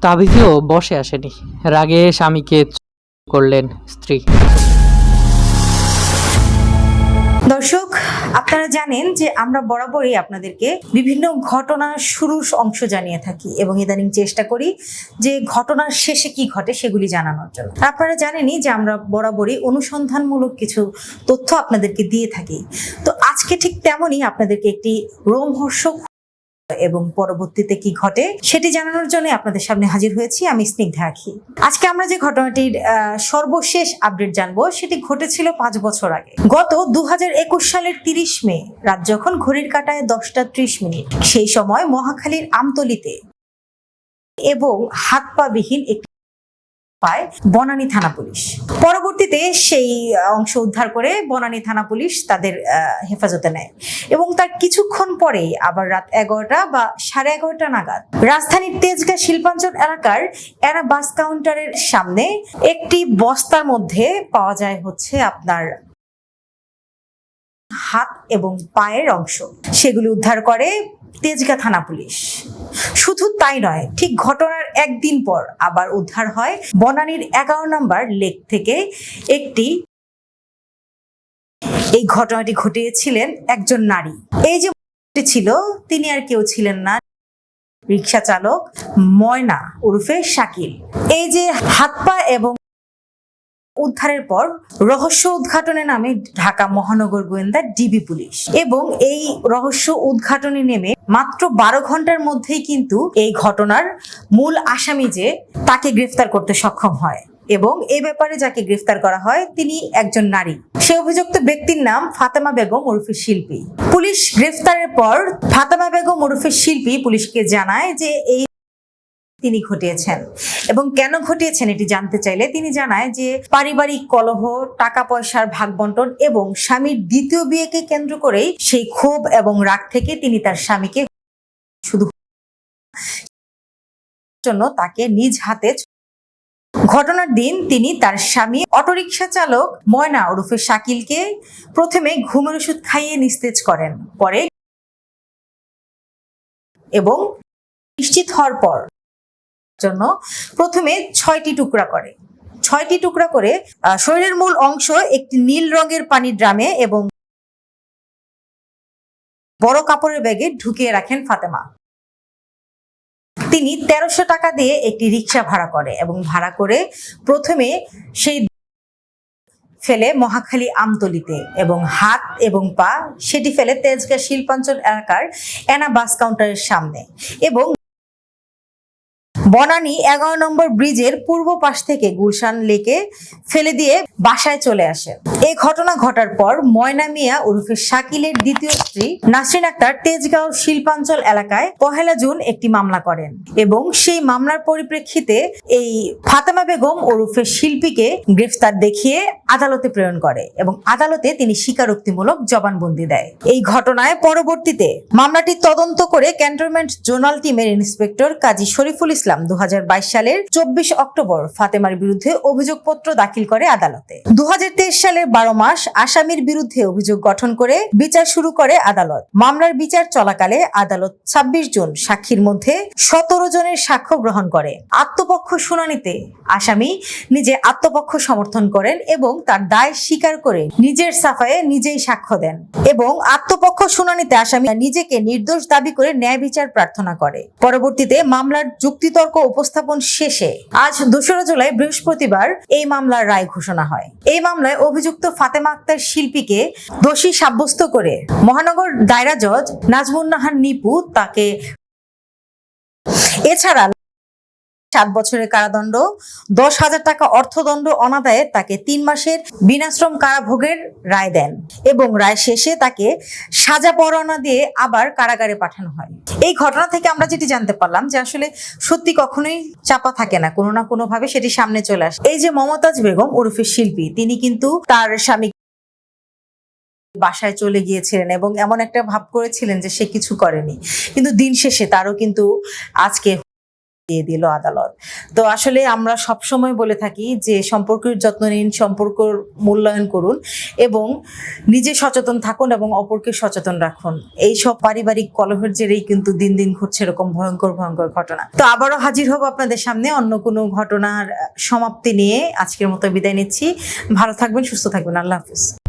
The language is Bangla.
তাবিজেও বসে আসেনি, রাগে স্বামীকে করলেন স্ত্রী। দর্শক, আপনারা জানেন যে আমরা বরাবরই আপনাদেরকে বিভিন্ন ঘটনার শুরুর অংশ জানিয়ে থাকি এবং ইদানিং চেষ্টা করি যে ঘটনার শেষে কি ঘটে সেগুলি জানানোর জন্য। আপনারা জানেনই যে আমরা বরাবরই অনুসন্ধানমূলক কিছু তথ্য আপনাদেরকে দিয়ে থাকি। তো আজকে ঠিক তেমনই আপনাদেরকে একটি রোমহর্ষক এবং পরবর্তীতে কি ঘটে সেটি জানানোর জন্য আপনাদের সামনে হাজির হয়েছি আমি স্নিগ্ধা আখি। আজকে আমরা যে ঘটনাটির সর্বশেষ আপডেট জানবো সেটি ঘটেছিল 5 বছর আগে। গত 2021 সালের 30 মে রাত যখন ঘড়ির কাঁটায় 10:30 সেই সময় মহাখালীর আমতলীতে এবং হাত পা বিহীন একটি পায় বনানী থানা পুলিশ। পরবর্তীতে সেই অংশ উদ্ধার করে বনানী থানা পুলিশ তাদের হেফাজতে নেয় এবং তার কিছুক্ষণ পরেই আবার রাত 11টা বা 11:30 নাগাদ রাজধানীর তেজগাঁ শিল্পাঞ্চল এলাকার এরা বাস কাউন্টারের সামনে একটি বস্তার মধ্যে পাওয়া যায় হচ্ছে আপনার হাত এবং পায়ের অংশ। সেগুলি উদ্ধার করে তেজগাঁ থানা পুলিশ। শুধু তাই নয়, ঠিক ঘটনার একদিন পর আবার উদ্ধার হয় বনানীর 11 নম্বর লেক থেকে একটি। এই ঘটনাটি ঘটিয়েছিলেন একজন নারী। এই যে ছিল তিনি আর কেউ ছিলেন না, রিক্সা চালক ময়না ওরফে শাকিল। এই যে হাত পা এবং উদ্ধারের পর রহস্য উদ্ঘাটনে নামে ঢাকা মহানগর গোয়েন্দা ডিবি পুলিশ এবং এই রহস্য উদ্ঘাটনে নেমে মাত্র 12 ঘন্টার মধ্যেই কিন্তু এই ঘটনার মূল আসামি যে তাকে গ্রেফতার করতে সক্ষম হয় এবং এই ব্যাপারে যাকে গ্রেফতার করা হয় তিনি একজন নারী। সে অভিযুক্ত ব্যক্তির নাম ফাতেমা বেগম ওরফে শিল্পী। পুলিশ গ্রেফতারের পর ফাতেমা বেগম ওরফে শিল্পী পুলিশকে জানায় যে এই তিনি ঘটিয়েছেন এবং কেন ঘটিয়েছেন এটি জানতে চাইলে তিনি জানায় যে পারিবারিক কলহ, টাকা পয়সার ভাগ বন্টন এবং স্বামীর দ্বিতীয় বিয়েকে কেন্দ্র করেই সেই ক্ষোভ এবং রাগ থেকে তিনি তার স্বামীকে শুধু জন্য তাকে নিজ হাতে। ঘটনার দিন তিনি তার স্বামী অটোরিকশা চালক ময়না ওরফে শাকিলকে প্রথমে ঘুমের ওষুধ খাইয়ে নিস্তেজ করেন, পরে এবং নিশ্চিত হওয়ার পর জন্য প্রথমে 6টি টুকরা করে শরীরের মূল অংশ একটি নীল রঙের পানির ড্রামে এবং বড় কাপড়ের ব্যাগে ঢুকিয়ে রাখেন ফাতেমা। তিনি 1300 টাকা দিয়ে একটি রিক্সা ভাড়া করে এবং ভাড়া করে প্রথমে সেই ফেলে মহাখালী আমতলীতে এবং হাত এবং পা সেটি ফেলে তেজগাঁ শিল্পাঞ্চল এলাকার এনা বাস কাউন্টারের সামনে এবং বনানী 11 নম্বর ব্রিজের পূর্ব পাশ থেকে গুলশান লেকে ফেলে দিয়ে বাসায় চলে আসে। এই ঘটনা ঘটার পর ময়না মিয়া ওরফে শাকিলের দ্বিতীয় স্ত্রী নাসরিন আক্তার তেজগাঁও শিল্পাঞ্চল এলাকায় 1 জুন একটি মামলা করেন এবং সেই মামলার পরিপ্রেক্ষিতে এই ফাতেমা বেগম ওরফে শিল্পীকে গ্রেফতার দেখিয়ে আদালতে প্রেরণ করে এবং আদালতে তিনি স্বীকারোক্তিমূলক জবানবন্দি দেয়। এই ঘটনায় পরবর্তীতে মামলাটি তদন্ত করে ক্যান্টনমেন্ট জোনাল টিমের ইন্সপেক্টর কাজী শরীফুল ইসলাম 2022 সালের 24 অক্টোবর ফাতেমার বিরুদ্ধে অভিযোগপত্র দাখিল করে আদালতে। 2023 সালের 12 মাস আসামির বিরুদ্ধে অভিযোগ গঠন করে বিচার শুরু করে আদালত। মামলার বিচার চলাকালে আদালত 26 জন সাক্ষীর মধ্যে 17 জনের সাক্ষ্য গ্রহণ করে। আত্মপক্ষ শুনানিতে আসামি নিজে আত্মপক্ষ সমর্থন করেন এবং তার দায় স্বীকার করে নিজের সাফায়ে নিজেই সাক্ষ্য দেন এবং আত্মপক্ষ শুনানিতে আসামি নিজেকে নির্দোষ দাবি করে ন্যায় বিচার প্রার্থনা করে। পরবর্তীতে মামলার যুক্তিতর্ক উপস্থাপন শেষে আজ 2 জুলাই বৃহস্পতিবার এই মামলার রায় ঘোষণা হয়। এই মামলায় অভিযুক্ত ফাতেমা আক্তার শিল্পীকে দোষী সাব্যস্ত করে মহানগর দায়রা জজ নাজমুন নাহার নিপু তাকে এছাড়া 7 বছরের কারাদণ্ড, 10,000 টাকা অর্থদণ্ড অনাদায়ে তাকে 3 মাসের বিনাশ্রম কারাভোগের রায় দেন এবং রায় শেষে তাকে সাজা পরোয়ানা দিয়ে আবার কারাগারে পাঠানো হয়। এই ঘটনা থেকে আমরা যেটি জানতে পারলাম যে আসলে সত্যি কখনোই চাপা থাকে না, কোনো না কোনো ভাবে সেটি সামনে চলে আসে। এই যে মমতাজ বেগম ওরফে শিল্পী, তিনি কিন্তু তার স্বামী বাসায় চলে গিয়েছিলেন এবং এমন একটা ভাব করেছিলেন যে সে কিছু করেনি, কিন্তু দিন শেষে তারও কিন্তু আজকে দিয়ে দিল আদালত। তো আসলে আমরা সব সময় বলে থাকি যে সম্পর্কের যত্ন নিন, সম্পর্ক মূল্যায়ন করুন এবং নিজে সচেতন থাকুন এবং অপরকে সচেতন রাখুন। এই সব পারিবারিক কলহের জেরেই কিন্তু দিন দিন ঘটছে এরকম ভয়ঙ্কর ভয়ঙ্কর ঘটনা। তো আবারও হাজির হব আপনাদের সামনে অন্য কোনো ঘটনার সমাপ্তি নিয়ে। আজকের মতো বিদায় নিচ্ছি। ভালো থাকবেন, সুস্থ থাকবেন। আল্লাহ হাফিজ।